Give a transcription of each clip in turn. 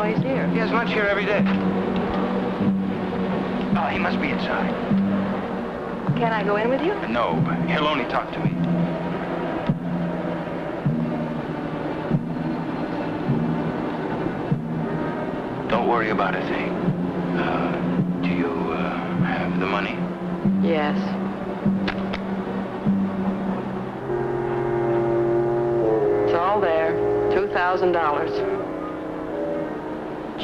know he's here. He has lunch here every day. Oh, he must be inside. Can I go in with you? No, he'll only talk to me. Don't worry about a thing. Do you have the money? Yes. It's all there. $2,000.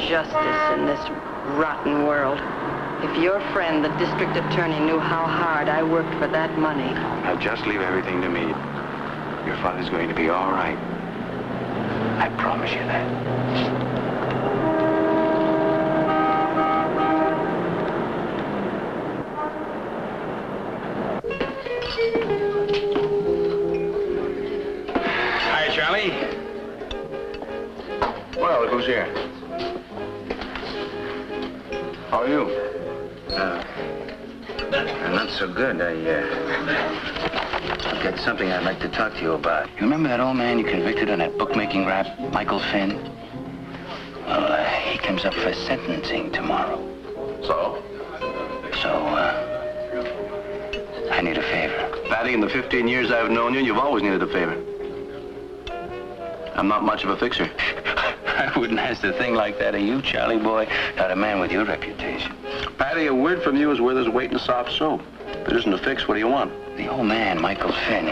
Justice in this rotten world. If your friend, the district attorney, knew how hard I worked for that money. Now just leave everything to me. Your father's going to be all right. I promise you that. Hi, Charlie. Well, look who's here. How are you? Not so good. I've got something I'd like to talk to you about. You remember that old man you convicted on that bookmaking rap, Michael Finn? Well, he comes up for sentencing tomorrow. So? I need a favor. Patty, in the 15 years I've known you, you've always needed a favor. I'm not much of a fixer. I wouldn't ask a thing like that of you, Charlie boy. Not a man with your reputation. Patty, a word from you is worth his weight in soft soap. If it isn't a fix, what do you want? The old man, Michael Finn,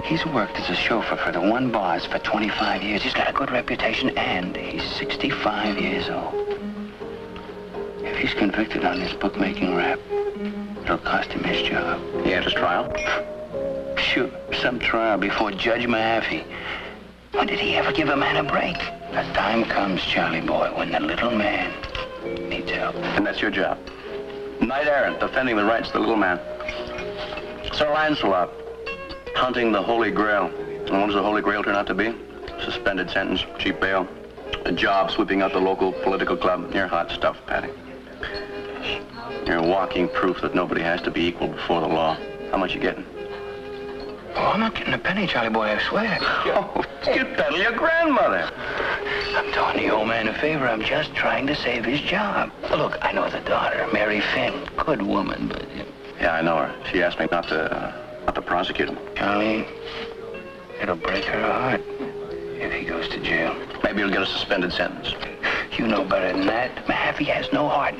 he's worked as a chauffeur for the one boss for 25 years. He's got a good reputation, and he's 65 years old. If he's convicted on this bookmaking rap, it'll cost him his job. He had his trial? Sure, some trial before Judge Mahaffey. When did he ever give a man a break? The time comes, Charlie boy, when the little man needs help. And that's your job. Knight errant, defending the rights of the little man. Sir Lancelot, hunting the Holy Grail. And what does the Holy Grail turn out to be? Suspended sentence, cheap bail, a job sweeping out the local political club. You're hot stuff, Patty. You're walking proof that nobody has to be equal before the law. How much you getting? Oh, I'm not getting a penny, Charlie boy, I swear. Oh, you peddle your grandmother. I'm doing the old man a favor. I'm just trying to save his job. Look, I know the daughter, Mary Finn. Good woman, but... Yeah, I know her. She asked me not to prosecute him. Charlie, it'll break her heart if he goes to jail. Maybe he'll get a suspended sentence. You know better than that. Mahaffey has no heart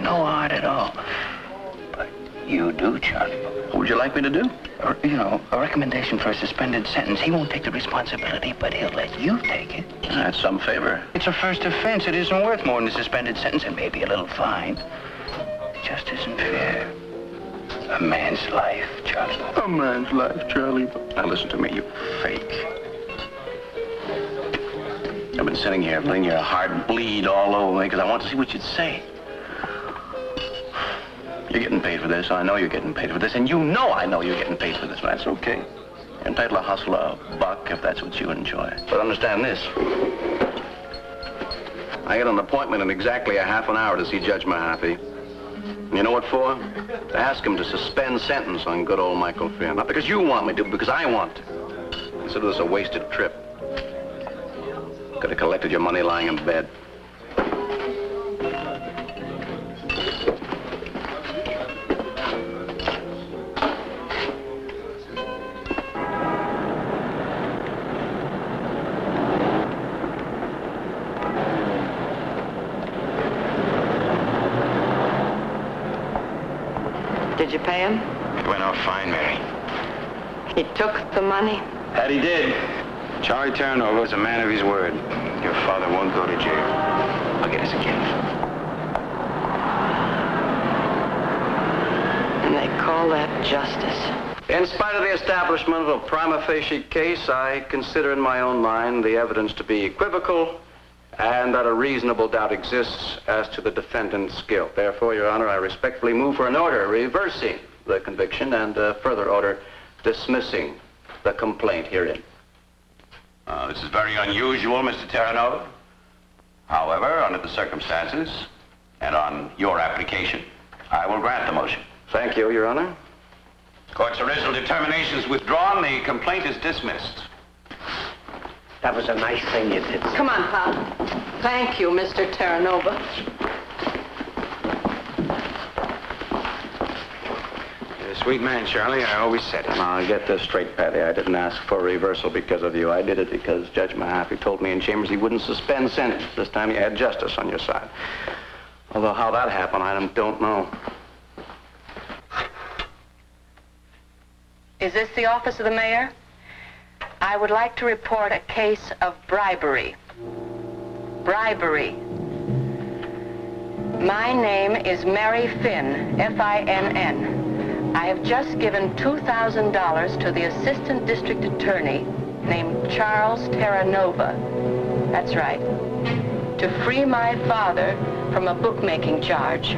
at all. But you do, Charlie. What would you like me to do? A recommendation for a suspended sentence. He won't take the responsibility, but he'll let you take it. That's some favor. It's a first offense. It isn't worth more than a suspended sentence and maybe a little fine. It just isn't fair. A man's life, Charlie. A man's life, Charlie. Now listen to me, you fake. I've been sitting here letting your heart bleed all over me because I want to see what you'd say. You're getting paid for this. I know you're getting paid for this. And you know I know you're getting paid for this. But that's okay. You're entitled to hustle a buck if that's what you enjoy. But understand this. I get an appointment in exactly a half an hour to see Judge Mahaffey. And you know what for? To ask him to suspend sentence on good old Michael Finn. Not because you want me to, but because I want to. Consider this a wasted trip. Could have collected your money lying in bed. Did you pay him? It went off fine, Mary. He took the money? That he did. Charlie Terranova was a man of his word. Your father won't go to jail. I'll get us a gift. And they call that justice. In spite of the establishment of a prima facie case, I consider in my own mind the evidence to be equivocal and that a reasonable doubt exists as to the defendant's guilt. Therefore, Your Honor, I respectfully move for an order reversing the conviction and a further order dismissing the complaint herein. This is very unusual, Mr. Terranova. However, under the circumstances and on your application, I will grant the motion. Thank you, Your Honor. Court's original determination is withdrawn. The complaint is dismissed. That was a nice thing you did. Come on, pal. Thank you, Mr. Terranova. You're a sweet man, Charlie. I always said it. Now, get this straight, Patty. I didn't ask for a reversal because of you. I did it because Judge Mahaffey told me in chambers he wouldn't suspend sentence. This time you had justice on your side. Although how that happened, I don't know. Is this the office of the mayor? I would like to report a case of bribery. Bribery. My name is Mary Finn, Finn. I have just given $2,000 to the assistant district attorney named Charles Terranova. That's right. To free my father from a bookmaking charge.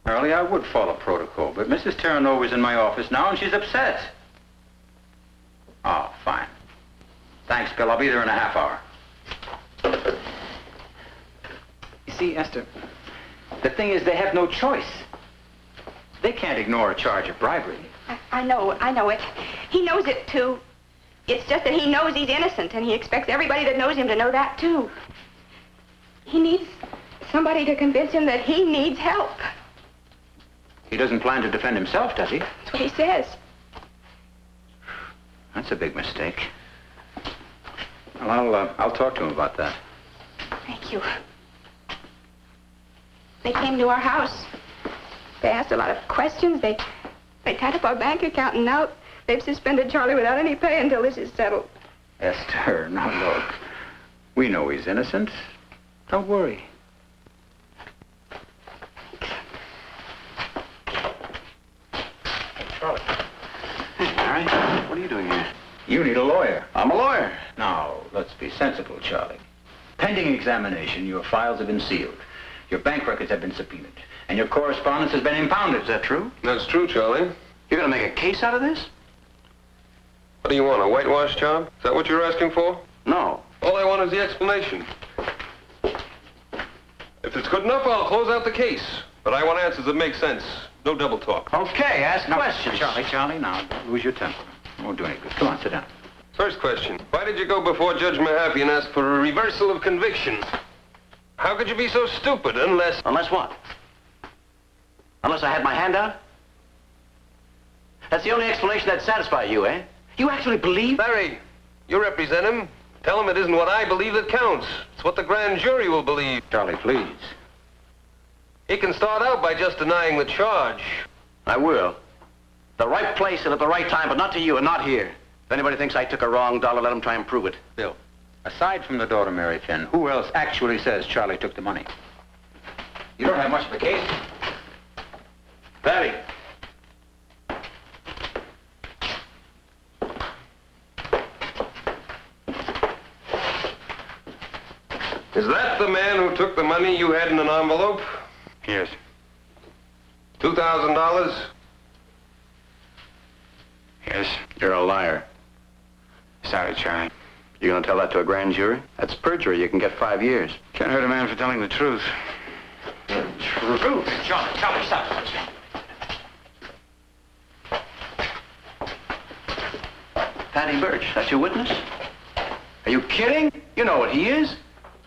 Charlie, I would follow protocol, but Mrs. Terranova's in my office now and she's upset. Oh, fine. Thanks, Bill. I'll be there in a half hour. You see, Esther, the thing is they have no choice. They can't ignore a charge of bribery. I know it. He knows it, too. It's just that he knows he's innocent, and he expects everybody that knows him to know that, too. He needs somebody to convince him that he needs help. He doesn't plan to defend himself, does he? That's what he says. That's a big mistake. Well, I'll talk to him about that. Thank you. They came to our house. They asked a lot of questions. They tied up our bank account, and now they've suspended Charlie without any pay until this is settled. Esther, now look. We know he's innocent. Don't worry. Charlie. Hey, Harry, what are you doing here? You need a lawyer. I'm a lawyer. Now, let's be sensible, Charlie. Pending examination, your files have been sealed. Your bank records have been subpoenaed. And your correspondence has been impounded. Is that true? That's true, Charlie. You're gonna make a case out of this? What do you want, a whitewash job? Is that what you're asking for? No. All I want is the explanation. If it's good enough, I'll close out the case. But I want answers that make sense. No double talk. Okay, ask questions. Charlie, now, don't lose your temper. It won't do any good. Come on, sit down. First question. Why did you go before Judge Mahaffey and ask for a reversal of conviction? How could you be so stupid unless... Unless what? Unless I had my hand out? That's the only explanation that'd satisfy you, eh? You actually believe... Larry, you represent him. Tell him it isn't what I believe that counts. It's what the grand jury will believe. Charlie, please. He can start out by just denying the charge. I will. The right place and at the right time, but not to you and not here. If anybody thinks I took a wrong dollar, let them try and prove it. Bill, aside from the daughter, Mary Finn, who else actually says Charlie took the money? You don't have much of a case. Patty. Is that the man who took the money you had in an envelope? Yes. $2,000? Yes. You're a liar. Sorry, Charlie. You gonna tell that to a grand jury? That's perjury. You can get 5 years. Can't hurt a man for telling the truth. Truth? Charlie, stop. Patty Birch, that's your witness? Are you kidding? You know what he is.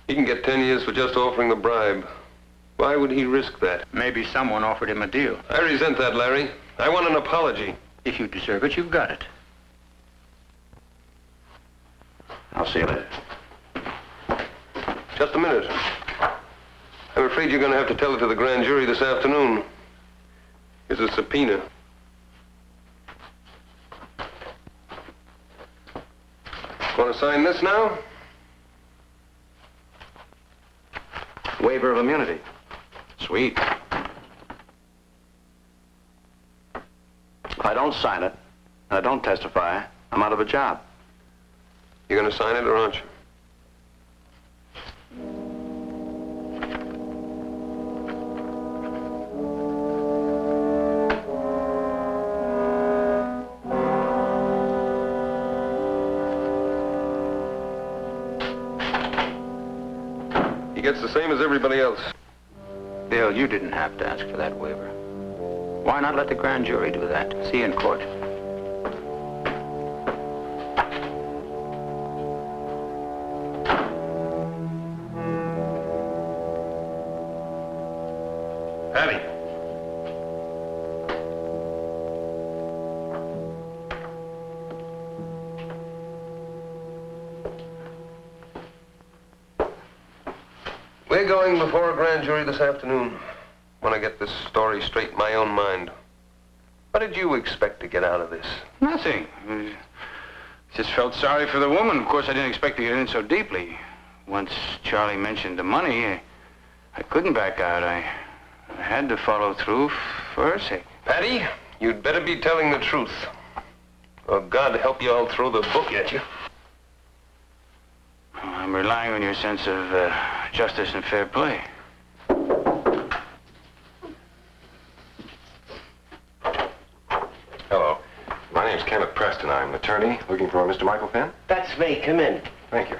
He can get 10 years for just offering the bribe. Why would he risk that? Maybe someone offered him a deal. I resent that, Larry. I want an apology. If you deserve it, you've got it. I'll see you later. Just a minute. I'm afraid you're going to have to tell it to the grand jury this afternoon. It's a subpoena. Want to sign this now? Waiver of immunity. Sweet. don't sign it, and I don't testify, I'm out of a job. You gonna sign it or aren't you? He gets the same as everybody else. Bill, you didn't have to ask for that waiver. Why not let the grand jury do that? See you in court. Patty. We're going before a grand jury this afternoon. When I get this story straight in my own mind. What did you expect to get out of this? Nothing. Just felt sorry for the woman. Of course, I didn't expect to get in so deeply. Once Charlie mentioned the money, I couldn't back out. I had to follow through for her sake. Patty, you'd better be telling the truth. Or God help you, I'll throw the book at you. I'm relying on your sense of justice and fair play. Hello. My name's Kenneth Preston. I'm an attorney looking for Mr. Michael Finn. That's me. Come in. Thank you.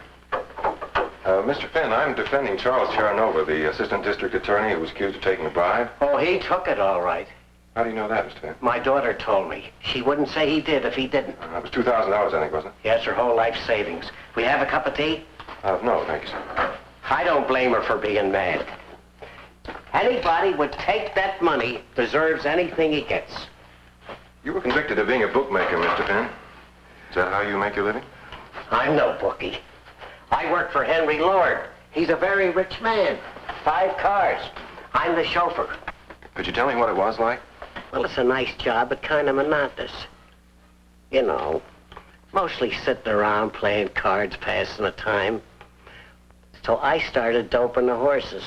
Mr. Finn, I'm defending Charles Terranova, the assistant district attorney who was accused of taking a bribe. Oh, he took it all right. How do you know that, Mr. Finn? My daughter told me. She wouldn't say he did if he didn't. It was $2,000, I think, wasn't it? He has her whole life savings. We have a cup of tea? No, thank you, sir. I don't blame her for being mad. Anybody would take that money deserves anything he gets. You were convicted of being a bookmaker, Mr. Finn. Is that how you make your living? I'm no bookie. I work for Henry Lord. He's a very rich man. 5 cars. I'm the chauffeur. Could you tell me what it was like? Well, it's a nice job, but kind of monotonous. You know, mostly sitting around playing cards, passing the time. So I started doping the horses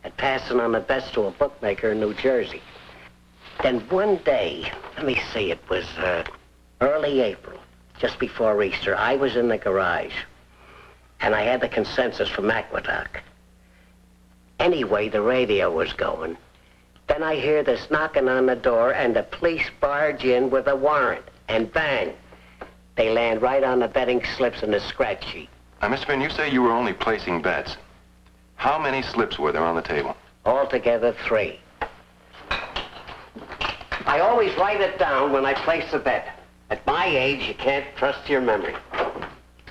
and passing on the bets to a bookmaker in New Jersey. Then one day, let me see, it was early April, just before Easter, I was in the garage, and I had the consensus from Aqueduct. Anyway, the radio was going. Then I hear this knocking on the door, and the police barge in with a warrant, and bang, they land right on the betting slips and the scratch sheet. Now, Mr. Finn, you say you were only placing bets. How many slips were there on the table? Altogether 3. I always write it down when I place a bet. At my age, you can't trust your memory.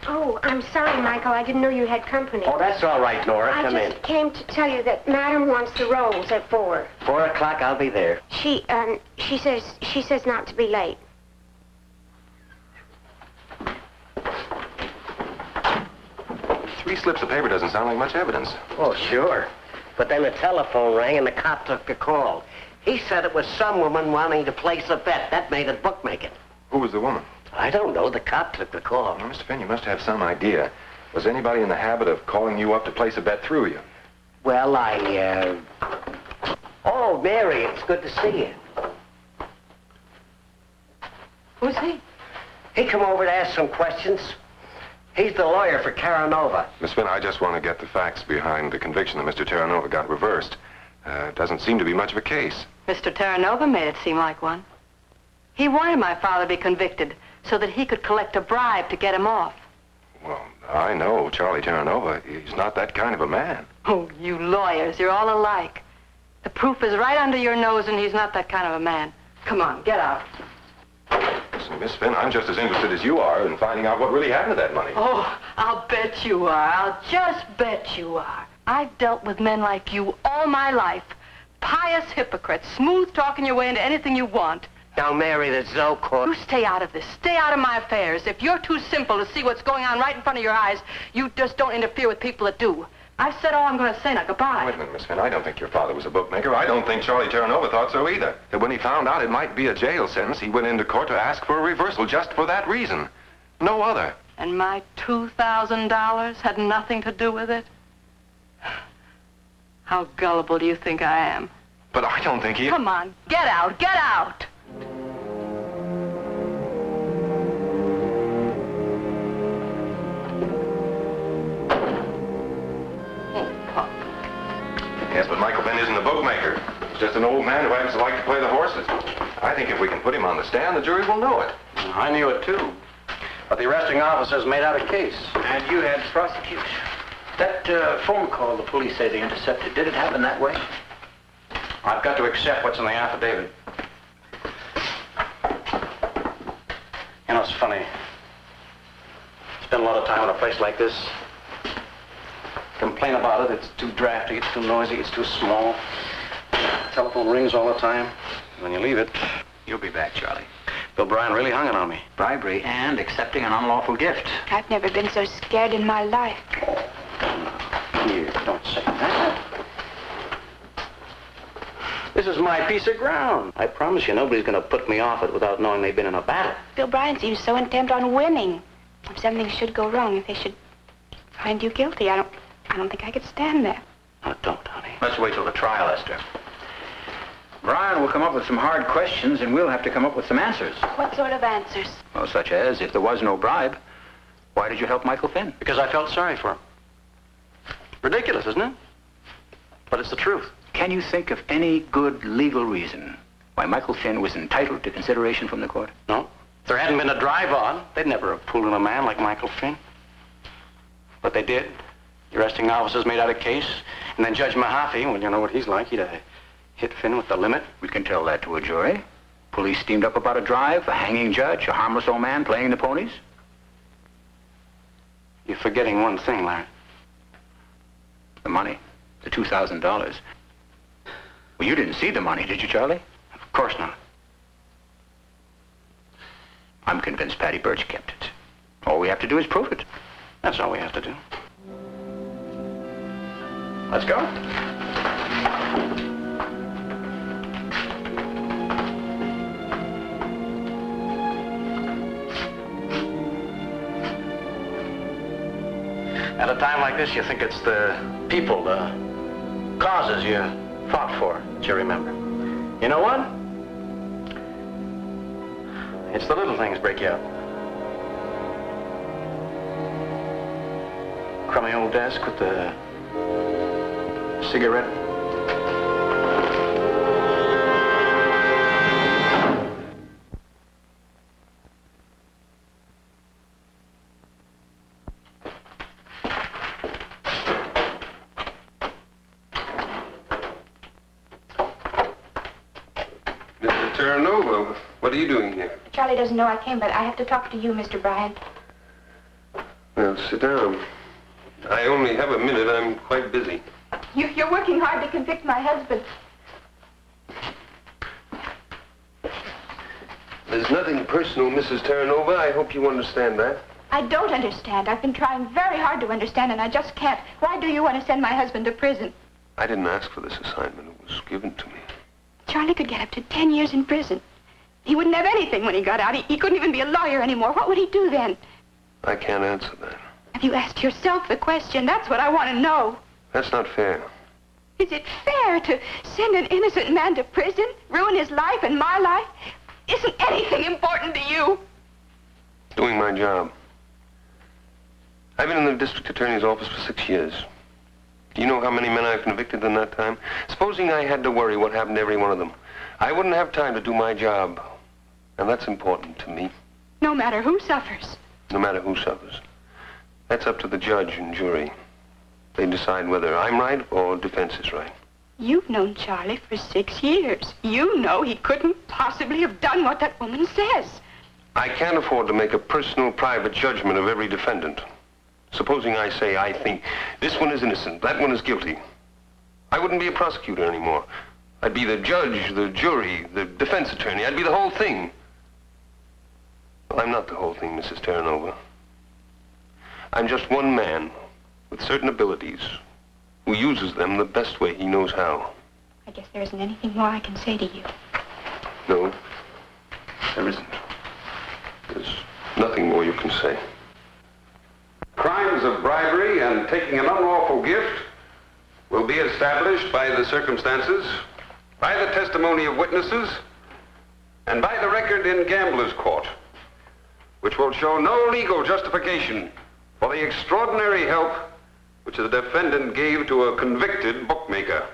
Oh, I'm sorry, Michael. I didn't know you had company. Oh, that's all right, Nora. Come in. I just came to tell you that Madam wants the rolls at 4. 4 o'clock, I'll be there. She says not to be late. Three slips of paper doesn't sound like much evidence. Oh, sure. But then the telephone rang and the cop took the call. He said it was some woman wanting to place a bet. That made it bookmaking. Who was the woman? I don't know. The cop took the call. Well, Mr. Finn, you must have some idea. Was anybody in the habit of calling you up to place a bet through you? Well, Oh, Mary, it's good to see you. Who's he? He come over to ask some questions. He's the lawyer for Terranova. Miss Finn, I just want to get the facts behind the conviction that Mr. Terranova got reversed. Doesn't seem to be much of a case. Mr. Terranova made it seem like one. He wanted my father to be convicted so that he could collect a bribe to get him off. Well, I know Charlie Terranova. He's not that kind of a man. Oh, you lawyers, you're all alike. The proof is right under your nose, and he's not that kind of a man. Come on, get out. Listen, Miss Finn, I'm just as interested as you are in finding out what really happened to that money. Oh, I'll bet you are. I'll just bet you are. I've dealt with men like you all my life. Pious hypocrites, smooth talking your way into anything you want. Now, Mary, there's no court. You stay out of this. Stay out of my affairs. If you're too simple to see what's going on right in front of your eyes, you just don't interfere with people that do. I've said all I'm going to say. Now, goodbye. Wait a minute, Miss Finn. I don't think your father was a bookmaker. I don't think Charlie Terranova thought so either. And when he found out it might be a jail sentence, he went into court to ask for a reversal just for that reason. No other. And my $2,000 had nothing to do with it? How gullible do you think I am? But I don't think he... Come on, get out, get out! Yes, but Michael Finn isn't a bookmaker. He's just an old man who happens to like to play the horses. I think if we can put him on the stand, the jury will know it. I knew it, too. But the arresting officers made out a case. And you had prosecution. That phone call the police say they intercepted, did it happen that way? I've got to accept what's in the affidavit. You know, it's funny. Spend a lot of time in a place like this. Complain about it. It's too drafty, it's too noisy, it's too small. Telephone rings all the time. When you leave it, You'll be back, Charlie. Bill Bryan really hung it on me. Bribery and accepting an unlawful gift. I've never been so scared in my life. Here, don't say that. This is my piece of ground. I promise you nobody's going to put me off it without knowing they've been in a battle. Bill Bryan seems so intent on winning. If something should go wrong, if they should find you guilty, I don't think I could stand that. Oh, don't, honey. Let's wait till the trial, Esther. Brian will come up with some hard questions, and we'll have to come up with some answers. What sort of answers? Well, such as, if there was no bribe, why did you help Michael Finn? Because I felt sorry for him. Ridiculous, isn't it? But it's the truth. Can you think of any good legal reason why Michael Finn was entitled to consideration from the court? No. If there hadn't been a drive-on, they'd never have pulled in a man like Michael Finn. But they did. The arresting officers made out a case, and then Judge Mahaffey, well, you know what he's like, he'd hit Finn with the limit. We can tell that to a jury. Police steamed up about a drive, a hanging judge, a harmless old man playing the ponies. You're forgetting one thing, Larry. The money, the $2,000. Well, you didn't see the money, did you, Charlie? Of course not. I'm convinced Patty Birch kept it. All we have to do is prove it. That's all we have to do. Let's go. At a time like this, you think it's the people, the causes you fought for that you remember. You know what? It's the little things break you up. Crummy old desk with the cigarette. Mr. Terranova, what are you doing here? Charlie doesn't know I came, but I have to talk to you, Mr. Bryan. Well, sit down. I only have a minute. I'm quite busy. You're working hard to convict my husband. There's nothing personal, Mrs. Terranova. I hope you understand that. I don't understand. I've been trying very hard to understand, and I just can't. Why do you want to send my husband to prison? I didn't ask for this assignment. It was given to me. Charlie could get up to 10 years in prison. He wouldn't have anything when he got out. He couldn't even be a lawyer anymore. What would he do then? I can't answer that. Have you asked yourself the question? That's what I want to know. That's not fair. Is it fair to send an innocent man to prison, ruin his life and my life? Isn't anything important to you? Doing my job. I've been in the district attorney's office for 6 years. Do you know how many men I've convicted in that time? Supposing I had to worry what happened to every one of them, I wouldn't have time to do my job. And that's important to me. No matter who suffers. No matter who suffers. That's up to the judge and jury. They decide whether I'm right or defense is right. You've known Charlie for 6 years. You know he couldn't possibly have done what that woman says. I can't afford to make a personal, private judgment of every defendant. Supposing I say I think this one is innocent, that one is guilty. I wouldn't be a prosecutor anymore. I'd be the judge, the jury, the defense attorney. I'd be the whole thing. Well, I'm not the whole thing, Mrs. Terranova. I'm just one man with certain abilities who uses them the best way he knows how. I guess there isn't anything more I can say to you. No, there isn't. There's nothing more you can say. Crimes of bribery and taking an unlawful gift will be established by the circumstances, by the testimony of witnesses, and by the record in Gambler's Court, which will show no legal justification for the extraordinary help which the defendant gave to a convicted bookmaker.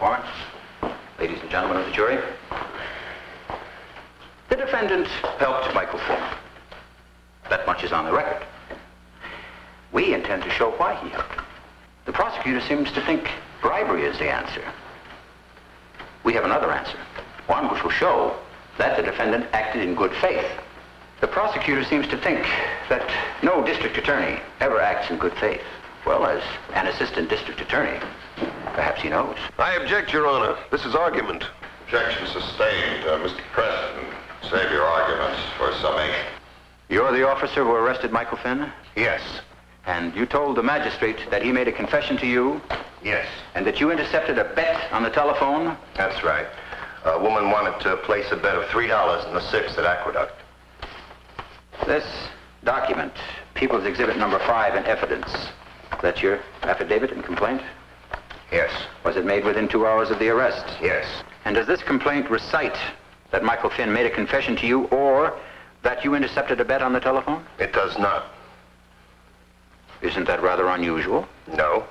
Foreman, ladies and gentlemen of the jury, the defendant helped Michael Finn. That much is on the record. We intend to show why he helped. The prosecutor seems to think bribery is the answer. We have another answer, one which will show that the defendant acted in good faith. The prosecutor seems to think that no district attorney ever acts in good faith. Well, as an assistant district attorney, perhaps he knows. I object, Your Honor. This is argument. Objection sustained. Mr. President, save your arguments for summation. You're the officer who arrested Michael Finn? Yes. And you told the magistrate that he made a confession to you? Yes. And that you intercepted a bet on the telephone? That's right. A woman wanted to place a bet of $3 in the 6th at Aqueduct. This document, People's Exhibit number 5 in evidence, that's your affidavit and complaint? Yes. Was it made within 2 hours of the arrest? Yes. And does this complaint recite that Michael Finn made a confession to you or that you intercepted a bet on the telephone? It does not. Isn't that rather unusual? No.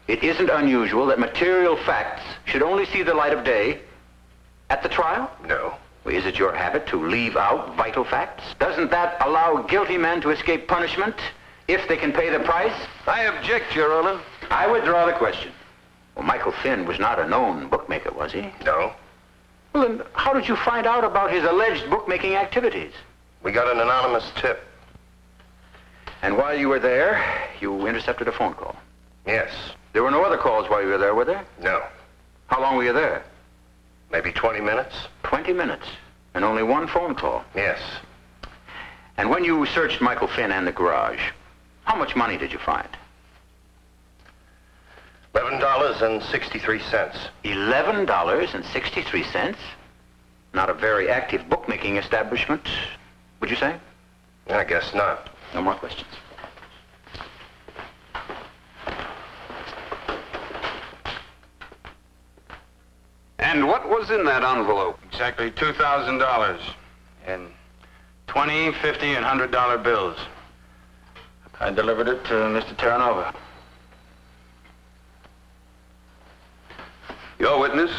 It isn't unusual that material facts should only see the light of day at the trial? No. Is it your habit to leave out vital facts? Doesn't that allow guilty men to escape punishment if they can pay the price? I object, Your Honor. I withdraw the question. Well, Michael Finn was not a known bookmaker, was he? No. Well, then how did you find out about his alleged bookmaking activities? We got an anonymous tip. And while you were there, you intercepted a phone call? Yes. There were no other calls while you were there, were there? No. How long were you there? Maybe 20 minutes? 20 minutes. And only one phone call? Yes. And when you searched Michael Finn and the garage, how much money did you find? $11.63. $11.63? Not a very active bookmaking establishment, would you say? I guess not. No more questions. And what was in that envelope? Exactly $2,000 in $20, $50, and $100 bills. I delivered it to Mr. Terranova. Your witness?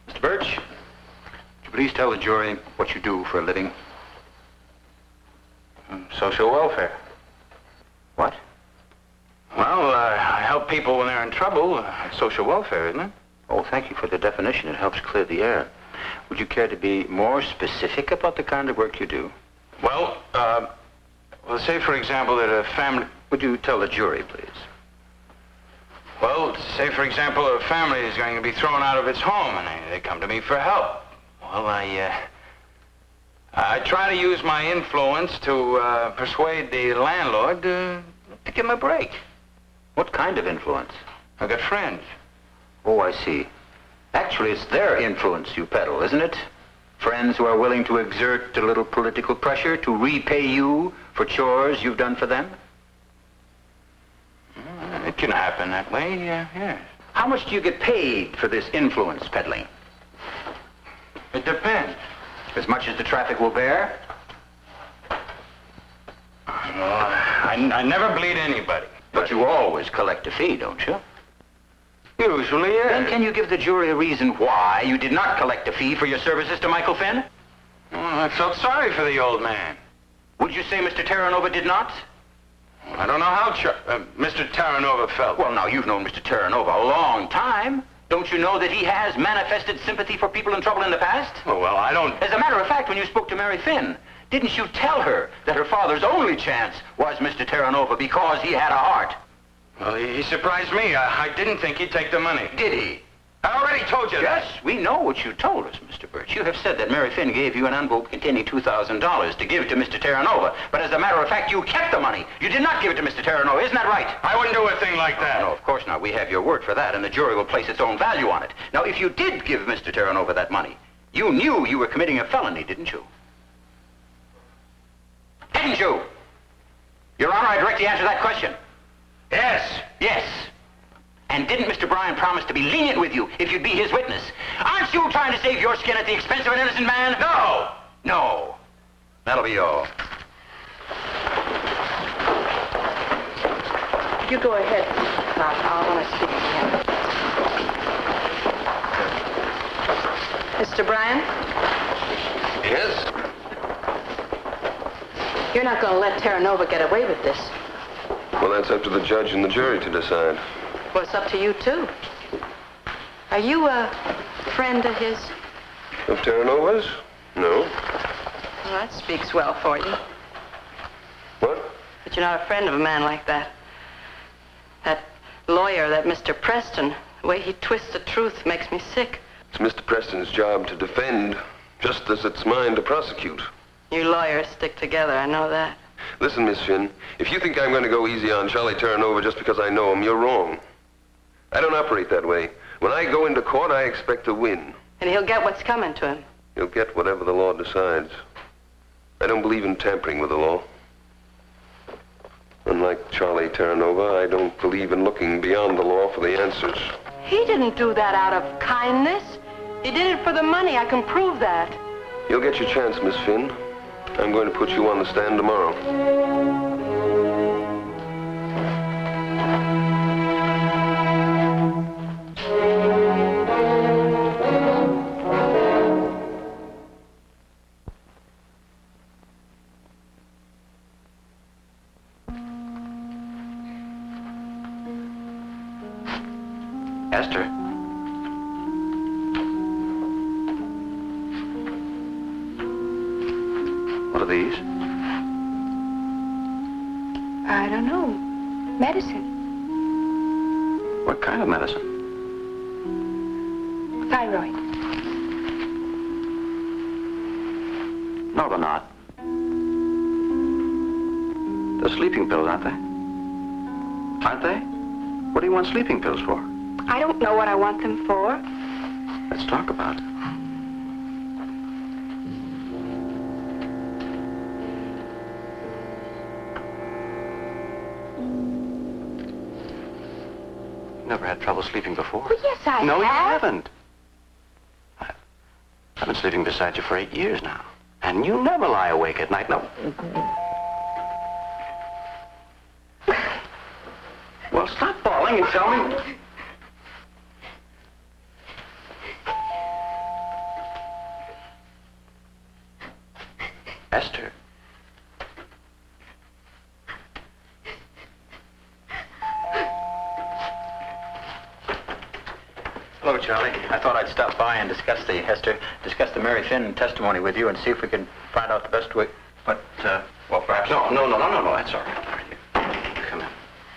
Mr. Birch, would you please tell the jury what you do for a living? Social welfare. What? Well, I help people when they're in trouble. Social welfare, isn't it? Oh, thank you for the definition. It helps clear the air. Would you care to be more specific about the kind of work you do? Well, say, for example, that a family... Would you tell the jury, please? Well, say, for example, a family is going to be thrown out of its home, and they come to me for help. Well, I try to use my influence to persuade the landlord to give them a break. What kind of influence? I've got friends. Oh, I see. Actually, it's their influence you peddle, isn't it? Friends who are willing to exert a little political pressure to repay you for chores you've done for them? It can happen that way, yes. How much do you get paid for this influence peddling? It depends. As much as the traffic will bear? Well, I never bleed anybody. But you always collect a fee, don't you? Usually, yes. Then can you give the jury a reason why you did not collect a fee for your services to Michael Finn? Well, I felt sorry for the old man. Would you say Mr. Terranova did not? I don't know how Mr. Terranova felt. Well, now, you've known Mr. Terranova a long time. Don't you know that he has manifested sympathy for people in trouble in the past? Oh, well, I don't... As a matter of fact, when you spoke to Mary Finn, didn't you tell her that her father's only chance was Mr. Terranova because he had a heart? Well, he surprised me. I didn't think he'd take the money. Did he? I already told you that. Yes, we know what you told us, Mr. Birch. You have said that Mary Finn gave you an envelope containing $2,000 to give to Mr. Terranova. But as a matter of fact, you kept the money. You did not give it to Mr. Terranova. Isn't that right? I wouldn't do a thing like that. No, of course not. We have your word for that, and the jury will place its own value on it. Now, if you did give Mr. Terranova that money, you knew you were committing a felony, didn't you? Didn't you? Your Honor, I direct the answer to that question. Yes. Yes. And didn't Mr. Bryan promise to be lenient with you if you'd be his witness? Aren't you trying to save your skin at the expense of an innocent man? No. No. That'll be all. You go ahead. I want to speak to him. Mr. Bryan? Yes? You're not going to let Terranova get away with this. Well, that's up to the judge and the jury to decide. Well, it's up to you, too. Are you a friend of his? Of Terranova's? No. Well, that speaks well for you. What? But you're not a friend of a man like that. That lawyer, that Mr. Preston, the way he twists the truth makes me sick. It's Mr. Preston's job to defend, just as it's mine to prosecute. You lawyers stick together, I know that. Listen, Miss Finn, if you think I'm going to go easy on Charlie Terranova just because I know him, you're wrong. I don't operate that way. When I go into court, I expect to win. And he'll get what's coming to him. He'll get whatever the law decides. I don't believe in tampering with the law. Unlike Charlie Terranova, I don't believe in looking beyond the law for the answers. He didn't do that out of kindness. He did it for the money. I can prove that. You'll get your chance, Miss Finn. I'm going to put you on the stand tomorrow. Esther? What are these? I don't know. Medicine. What kind of medicine? Thyroid. No, they're not. They're sleeping pills, aren't they? Aren't they? What do you want sleeping pills for? I don't know what I want them for. Let's talk about it. Never had trouble sleeping before? Well, yes, I No, have. you haven't. I've been sleeping beside you for 8 years now. And you never lie awake at night. No. Well, stop bawling and tell me. Esther. Hello, Charlie. I thought I'd stop by and discuss the Mary Finn testimony with you and see if we can find out the best way. But, well, perhaps... No, that's all right. Come in.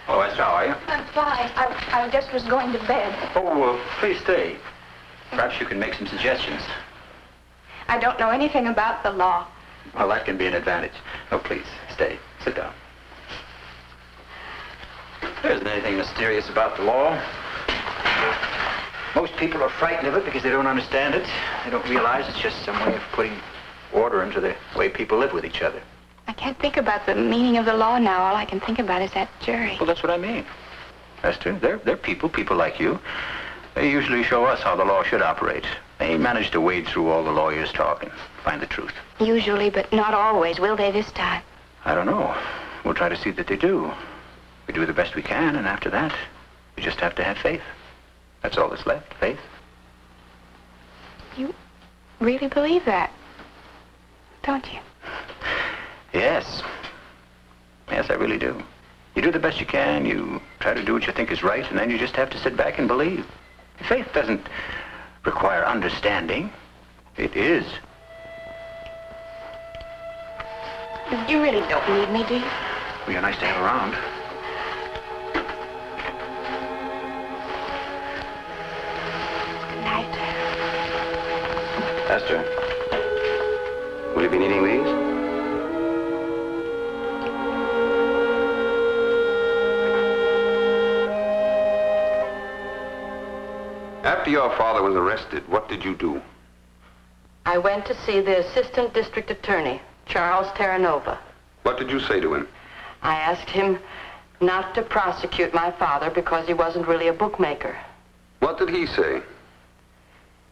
Oh, Esther, how are you? I'm fine. I just was going to bed. Oh, please stay. Perhaps you can make some suggestions. I don't know anything about the law. Well, that can be an advantage. Oh, please, stay. Sit down. There isn't anything mysterious about the law. Most people are frightened of it because they don't understand it. They don't realize it's just some way of putting order into the way people live with each other. I can't think about the meaning of the law now. All I can think about is that jury. Well, that's what I mean. Esther, they're people like you. They usually show us how the law should operate. They manage to wade through all the lawyers' talk and find the truth. Usually, but not always. Will they this time? I don't know. We'll try to see that they do. We do the best we can, and after that, we just have to have faith. That's all that's left, faith. You really believe that, don't you? Yes. Yes, I really do. You do the best you can, you try to do what you think is right, and then you just have to sit back and believe. Faith doesn't require understanding. It is. You really don't need me, do you? Well, you're nice to have around. Good night. Esther, will you be needing these? After your father was arrested, what did you do? I went to see the assistant district attorney, Charles Terranova. What did you say to him? I asked him not to prosecute my father because he wasn't really a bookmaker. What did he say?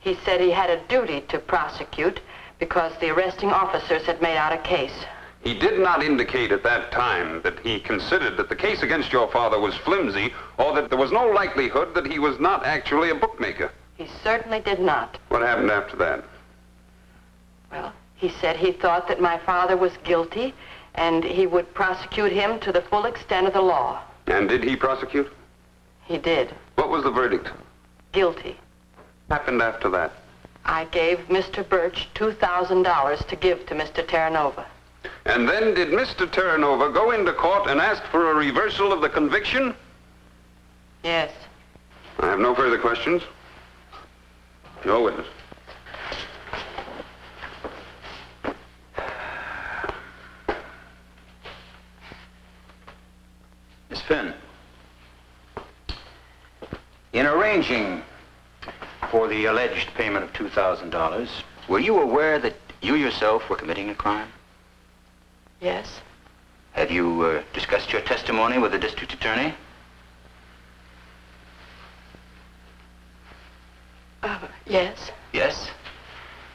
He said he had a duty to prosecute because the arresting officers had made out a case. He did not indicate at that time that he considered that the case against your father was flimsy or that there was no likelihood that he was not actually a bookmaker. He certainly did not. What happened after that? Well, he said he thought that my father was guilty and he would prosecute him to the full extent of the law. And did he prosecute? He did. What was the verdict? Guilty. What happened after that? I gave Mr. Birch $2,000 to give to Mr. Terranova. And then did Mr. Terranova go into court and ask for a reversal of the conviction? Yes. I have no further questions. Your witness. Miss Finn, in arranging for the alleged payment of $2,000, were you aware that you yourself were committing a crime? Yes. Have you discussed your testimony with the district attorney? Yes. Yes?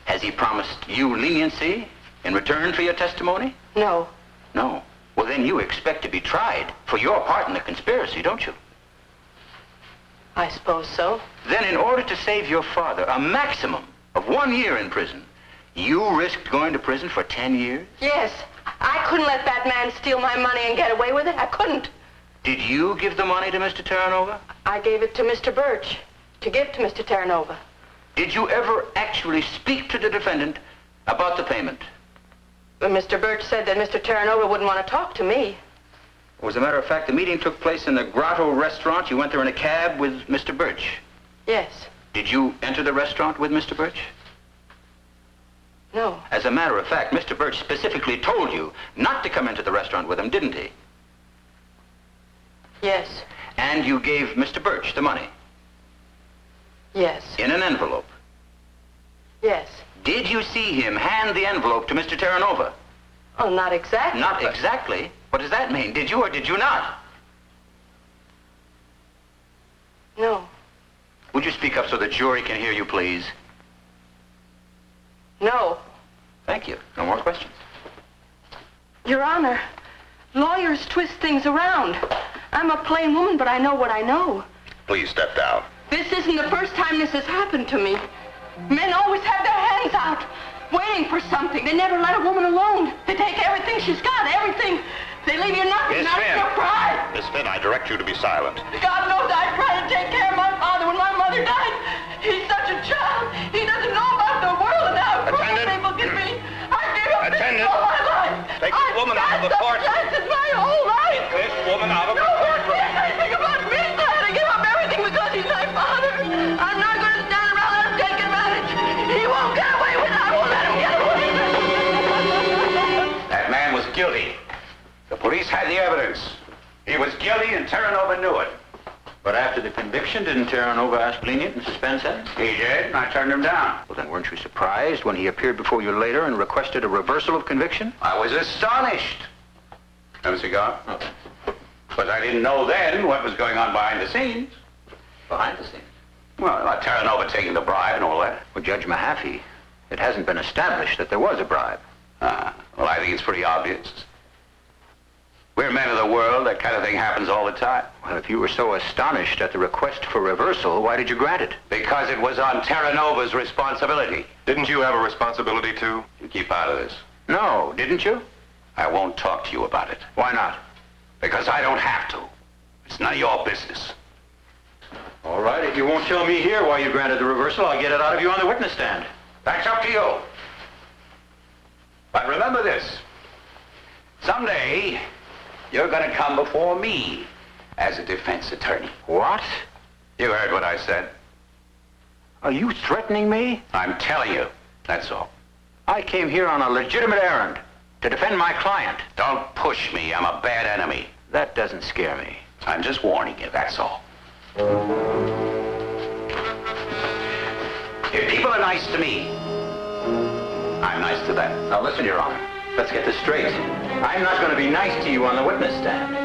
Has he promised you leniency in return for your testimony? No. No. Well, then you expect to be tried for your part in the conspiracy, don't you? I suppose so. Then in order to save your father a maximum of 1 year in prison, you risked going to prison for 10 years? Yes. I couldn't let that man steal my money and get away with it. I couldn't. Did you give the money to Mr. Terranova? I gave it to Mr. Birch to give to Mr. Terranova. Did you ever actually speak to the defendant about the payment? But Mr. Birch said that Mr. Terranova wouldn't want to talk to me. Well, as a matter of fact, the meeting took place in the Grotto restaurant. You went there in a cab with Mr. Birch. Yes. Did you enter the restaurant with Mr. Birch? No. As a matter of fact, Mr. Birch specifically told you not to come into the restaurant with him, didn't he? Yes. And you gave Mr. Birch the money? Yes. In an envelope? Yes. Did you see him hand the envelope to Mr. Terranova? Oh, not exactly. Not exactly? What does that mean? Did you or did you not? No. Would you speak up so the jury can hear you, please? No. Thank you. No more questions. Your Honor, lawyers twist things around. I'm a plain woman, but I know what I know. Please step down. This isn't the first time this has happened to me. Men always have their hands out, waiting for something. They never let a woman alone. They take everything she's got, everything. They leave you nothing, not your pride. Miss Finn, I direct you to be silent. God knows I tried to take care of my father when my mother died. He's such a child. He doesn't know about the world and how cruel people can be. I gave up this all my life. Take this woman out of the court. Chances my whole life. This woman out of the No one courtroom. cares anything about me. I had to give up everything because he's my father. I'm not going to stand around and let him take advantage. He won't get away with it. I won't let him get away with it. That man was guilty. The police had the evidence. He was guilty and Terranova knew it. But after the conviction, didn't Terranova ask lenient and suspend sentence? He did, and I turned him down. Well, then weren't you surprised when he appeared before you later and requested a reversal of conviction? I was astonished. Have a cigar? Okay. But I didn't know then what was going on behind the scenes. Behind the scenes? Well, Terranova taking the bribe and all that. Well, Judge Mahaffey, it hasn't been established that there was a bribe. Well, I think it's pretty obvious. We're men of the world. That kind of thing happens all the time. Well, if you were so astonished at the request for reversal, why did you grant it? Because it was on Terranova's responsibility. Didn't you have a responsibility too? You keep out of this. No, didn't you? I won't talk to you about it. Why not? Because I don't have to. It's none of your business. All right, if you won't tell me here why you granted the reversal, I'll get it out of you on the witness stand. That's up to you. But remember this. Someday, you're going to come before me as a defense attorney. What? You heard what I said. Are you threatening me? I'm telling you. That's all. I came here on a legitimate errand to defend my client. Don't push me. I'm a bad enemy. That doesn't scare me. I'm just warning you, that's all. If people are nice to me, I'm nice to them. Now listen, Your Honor. Let's get this straight. I'm not going to be nice to you on the witness stand.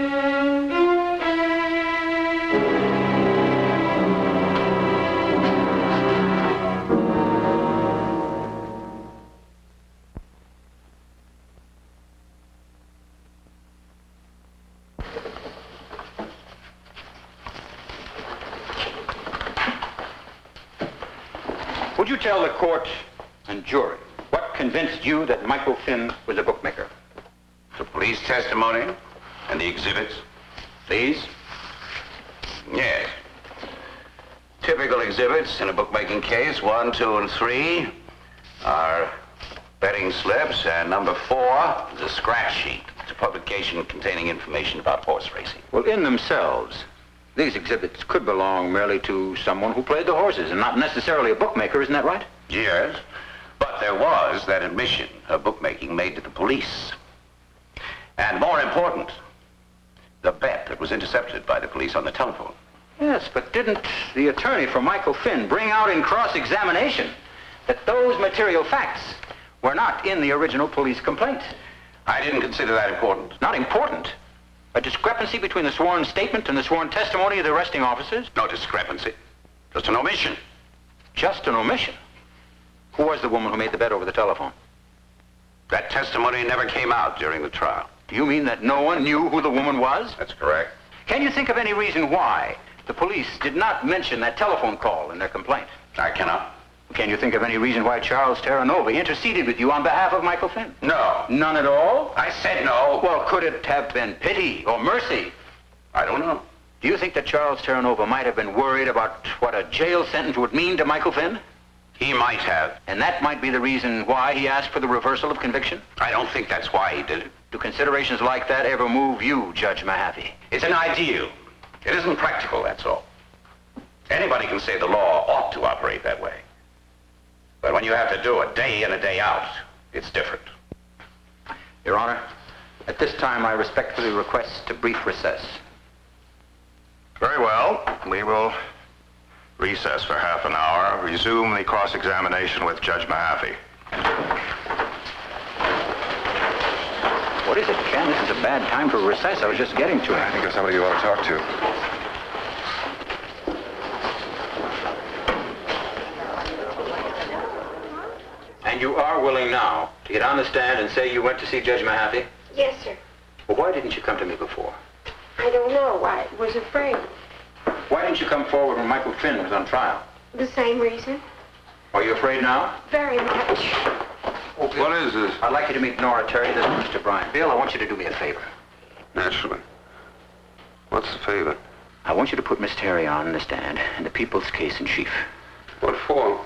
Would you tell the court and jury what convinced you that Michael Finn was a bookmaker? The police testimony and the exhibits. Please? Yes. Typical exhibits in a bookmaking case, 1, 2, and 3, are betting slips, and number 4 is a scratch sheet. It's a publication containing information about horse racing. Well, in themselves, these exhibits could belong merely to someone who played the horses and not necessarily a bookmaker, isn't that right? Yes, but there was that admission of bookmaking made to the police. And more important, the bet that was intercepted by the police on the telephone. Yes, but didn't the attorney for Michael Finn bring out in cross-examination that those material facts were not in the original police complaint? I didn't consider that important. Not important? A discrepancy between the sworn statement and the sworn testimony of the arresting officers? No discrepancy. Just an omission. Just an omission? Who was the woman who made the bet over the telephone? That testimony never came out during the trial. Do you mean that no one knew who the woman was? That's correct. Can you think of any reason why the police did not mention that telephone call in their complaint? I cannot. Can you think of any reason why Charles Terranova interceded with you on behalf of Michael Finn? No. None at all? I said no. Well, could it have been pity or mercy? I don't know. Do you think that Charles Terranova might have been worried about what a jail sentence would mean to Michael Finn? He might have. And that might be the reason why he asked for the reversal of conviction? I don't think that's why he did it. Do considerations like that ever move you, Judge Mahaffey? It's an ideal. It isn't practical, that's all. Anybody can say the law ought to operate that way. But when you have to do it day in and day out, it's different. Your Honor, at this time I respectfully request a brief recess. Very well. We will recess for half an hour, resume the cross-examination with Judge Mahaffey. What is it, Ken? This is a bad time for a recess. I was just getting to it. I think there's somebody you ought to talk to. And you are willing now to get on the stand and say you went to see Judge Mahaffey? Yes, sir. Well, why didn't you come to me before? I don't know. I was afraid. Why didn't you come forward when Michael Finn was on trial? The same reason. Are you afraid now? Very much. What is this? I'd like you to meet Nora Terry. This is Mr. Bryan. Bill, I want you to do me a favor. Naturally. What's the favor? I want you to put Miss Terry on the stand in the people's case in chief. What for?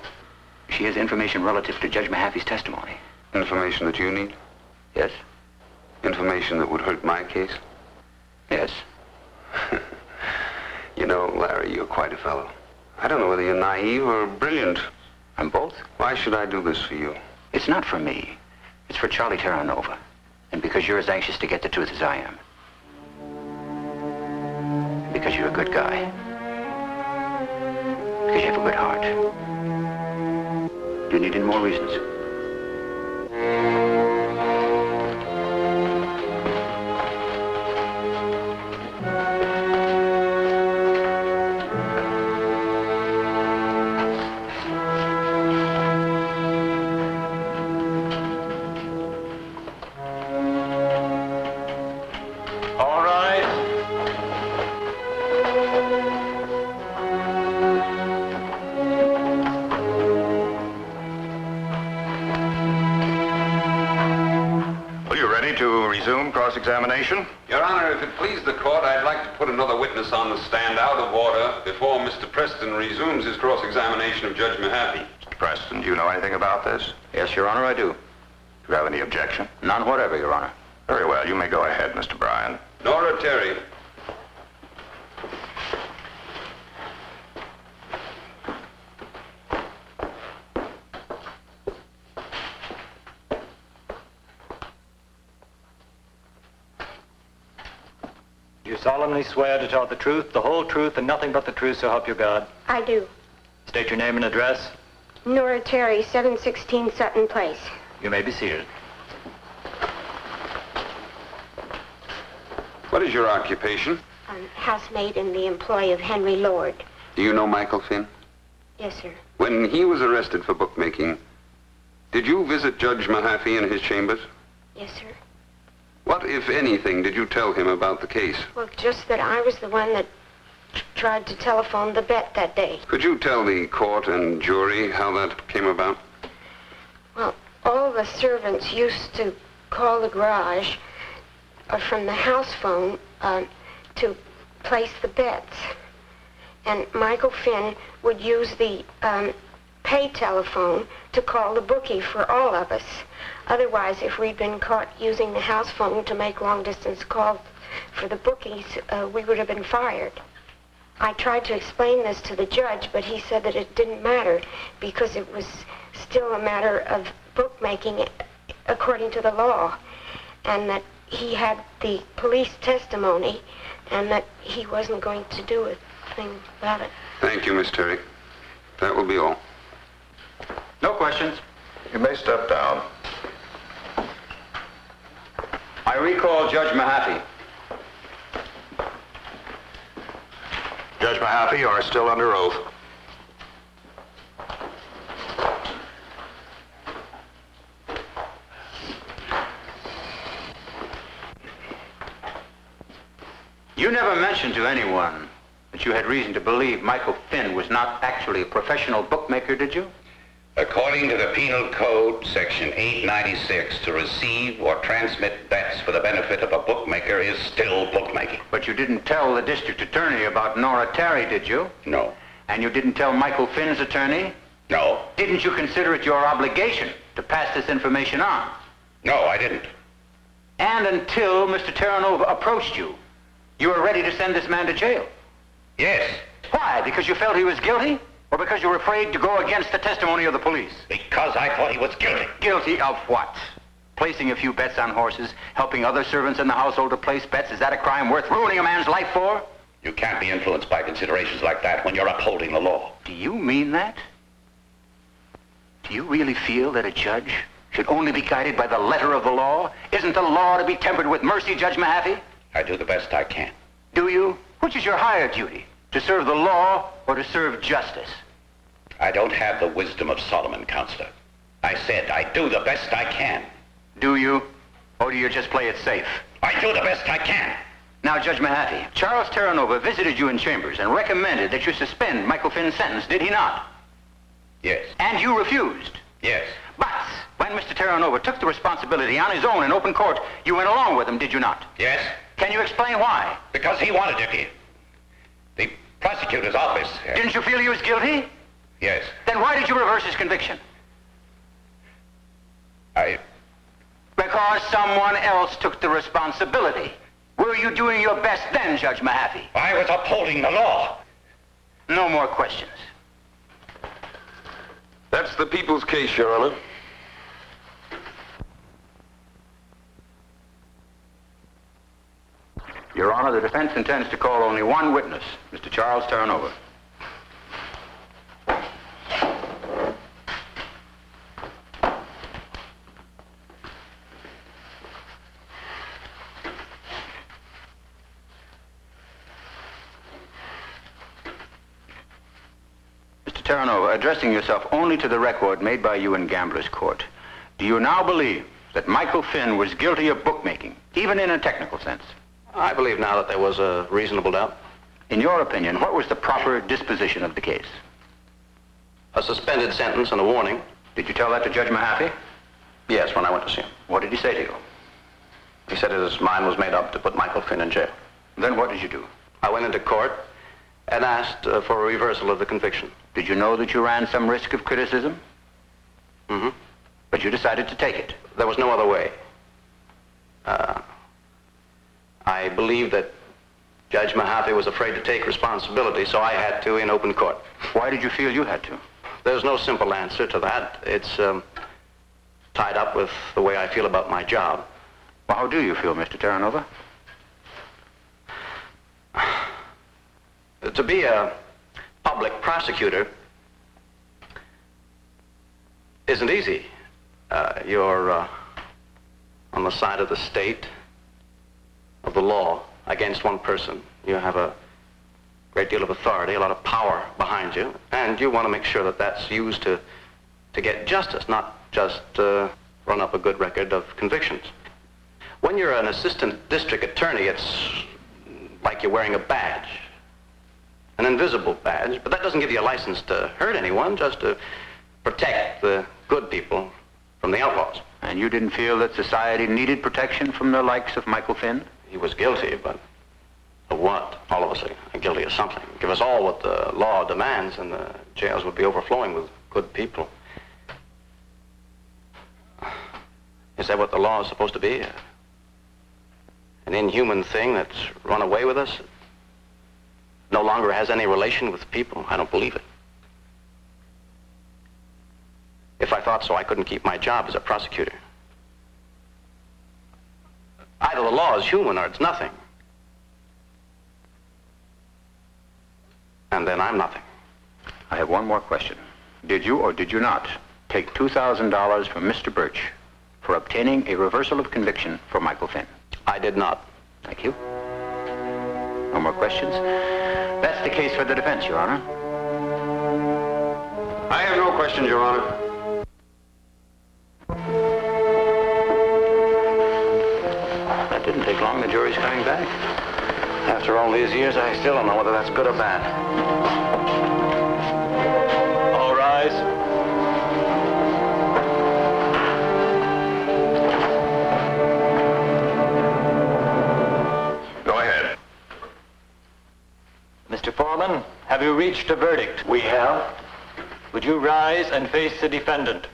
She has information relative to Judge Mahaffey's testimony. Information that you need? Yes? Information that would hurt my case? Yes. You know, Larry, you're quite a fellow. I don't know whether you're naive or brilliant. I'm both. Why should I do this for you? It's not for me. It's for Charlie Terranova. And because you're as anxious to get the truth as I am. Because you're a good guy. Because you have a good heart. Do you need any more reasons? All right. Are you ready to resume cross-examination? Your Honor, if it please the court, I'd like to put another witness on the stand out of order before Mr. Preston resumes his cross-examination of Judge Mahaffey. Mr. Preston, do you know anything about this? Yes, Your Honor, I do. Do you have any objection? None whatever, Your Honor. Very well. You may go ahead, Mr. Bryan. Nora Terry. You solemnly swear to tell the truth, the whole truth, and nothing but the truth, so help you God. I do. State your name and address. Nora Terry, 716 Sutton Place. You may be seated. What is your occupation? I'm housemaid in the employ of Henry Lord. Do you know Michael Finn? Yes, sir. When he was arrested for bookmaking, did you visit Judge Mahaffey in his chambers? Yes, sir. What, if anything, did you tell him about the case? Well, just that I was the one that tried to telephone the bet that day. Could you tell the court and jury how that came about? Well, all the servants used to call the garage from the house phone to place the bets. And Michael Finn would use the pay telephone to call the bookie for all of us. Otherwise, if we'd been caught using the house phone to make long-distance calls for the bookies, we would have been fired. I tried to explain this to the judge, but he said that it didn't matter because it was still a matter of bookmaking according to the law, and that he had the police testimony and that he wasn't going to do a thing about it. Thank you, Miss Terry. That will be all. No questions. You may step down. I recall Judge Mahaffey. Judge Mahaffey, you are still under oath. You never mentioned to anyone that you had reason to believe Michael Finn was not actually a professional bookmaker, did you? According to the Penal Code, Section 896, to receive or transmit bets for the benefit of a bookmaker is still bookmaking. But you didn't tell the district attorney about Nora Terry, did you? No. And you didn't tell Michael Finn's attorney? No. Didn't you consider it your obligation to pass this information on? No, I didn't. And until Mr. Terranova approached you, you were ready to send this man to jail? Yes. Why? Because you felt he was guilty? Or because you were afraid to go against the testimony of the police? Because I thought he was guilty. Guilty of what? Placing a few bets on horses, helping other servants in the household to place bets, is that a crime worth ruining a man's life for? You can't be influenced by considerations like that when you're upholding the law. Do you mean that? Do you really feel that a judge should only be guided by the letter of the law? Isn't the law to be tempered with mercy, Judge Mahaffey? I do the best I can. Do you? Which is your higher duty? To serve the law or to serve justice? I don't have the wisdom of Solomon, Counselor. I said I do the best I can. Do you? Or do you just play it safe? I do the best I can. Now, Judge Mahaffey, Charles Terranova visited you in chambers and recommended that you suspend Michael Finn's sentence, did he not? Yes. And you refused? Yes. But when Mr. Terranova took the responsibility on his own in open court, you went along with him, did you not? Yes. Can you explain why? Because he wanted it. The prosecutor's office... Didn't you feel he was guilty? Yes. Then why did you reverse his conviction? Because someone else took the responsibility. Were you doing your best then, Judge Mahaffey? I was upholding the law. No more questions. That's the people's case, Your Honor. Your Honor, the defense intends to call only one witness, Mr. Charles Terranova. Mr. Terranova, addressing yourself only to the record made by you in Gambler's Court, do you now believe that Michael Finn was guilty of bookmaking, even in a technical sense? I believe now that there was a reasonable doubt. In your opinion, what was the proper disposition of the case? A suspended sentence and a warning. Did you tell that to Judge Mahaffey? Yes, when I went to see him. What did he say to you? He said his mind was made up to put Michael Finn in jail. Then what did you do? I went into court and asked for a reversal of the conviction. Did you know that you ran some risk of criticism? Mm-hmm. But you decided to take it. There was no other way. I believe that Judge Mahaffey was afraid to take responsibility, so I had to in open court. Why did you feel you had to? There's no simple answer to that. It's tied up with the way I feel about my job. Well, how do you feel, Mr. Terranova? To be a public prosecutor isn't easy. You're on the side of the state, of the law, against one person. You have a great deal of authority, a lot of power behind you, and you want to make sure that that's used to get justice, not just run up a good record of convictions. When you're an assistant district attorney, it's like you're wearing a badge. an invisible badge, but that doesn't give you a license to hurt anyone, just to protect the good people from the outlaws. And you didn't feel that society needed protection from the likes of Michael Finn? He was guilty, but of what? All of us are guilty of something. Give us all what the law demands, and the jails would be overflowing with good people. Is that what the law is supposed to be? An inhuman thing that's run away with us? No longer has any relation with people? I don't believe it. If I thought so, I couldn't keep my job as a prosecutor. Either the law is human or it's nothing. And then I'm nothing. I have one more question. Did you or did you not take $2,000 from Mr. Birch for obtaining a reversal of conviction for Michael Finn? I did not. Thank you. No more questions? That's the case for the defense, Your Honor. I have no questions, Your Honor. That didn't take long. The jury's coming back. After all these years, I still don't know whether that's good or bad. All rise. Go ahead. Mr. Foreman, have you reached a verdict? We have. Would you rise and face the defendant?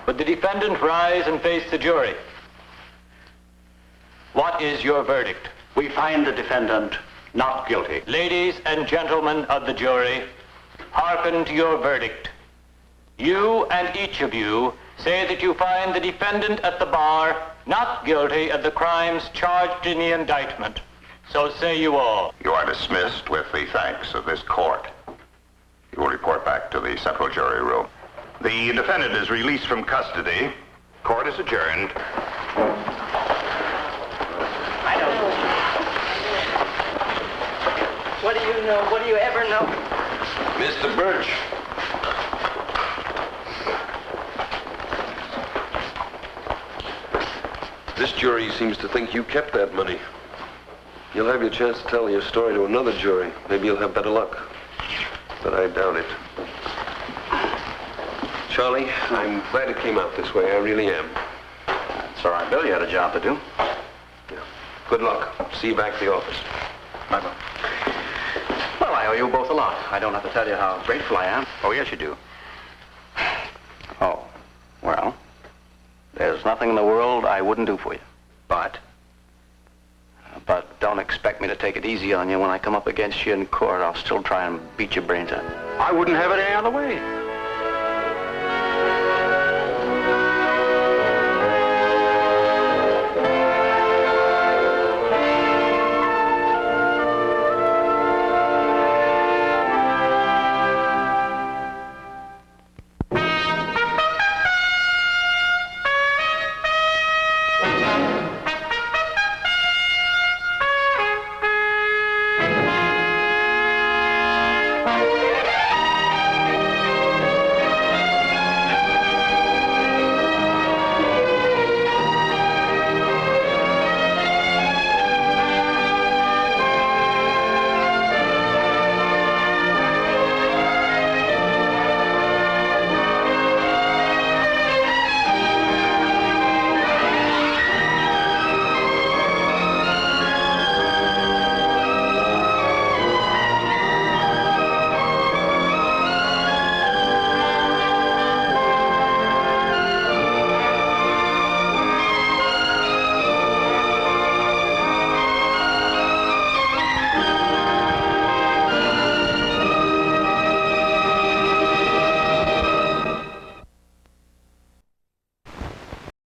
Would the defendant rise and face the jury? What is your verdict? We find the defendant not guilty. Ladies and gentlemen of the jury, hearken to your verdict. You and each of you say that you find the defendant at the bar not guilty of the crimes charged in the indictment. So say you all. You are dismissed with the thanks of this court. You will report back to the central jury room. The defendant is released from custody. Court is adjourned. What do you know? What do you ever know? Mr. Birch. This jury seems to think you kept that money. You'll have your chance to tell your story to another jury. Maybe you'll have better luck. But I doubt it. Charlie, I'm glad it came out this way. I really am. It's all right, Bill. You had a job to do. Yeah. Good luck. See you back at the office. Bye-bye. Well, I owe you both a lot. I don't have to tell you how grateful I am. Oh, yes, you do. Oh, well, there's nothing in the world I wouldn't do for you. But But don't expect me to take it easy on you when I come up against you in court. I'll still try and beat your brains out. I wouldn't have it any other way.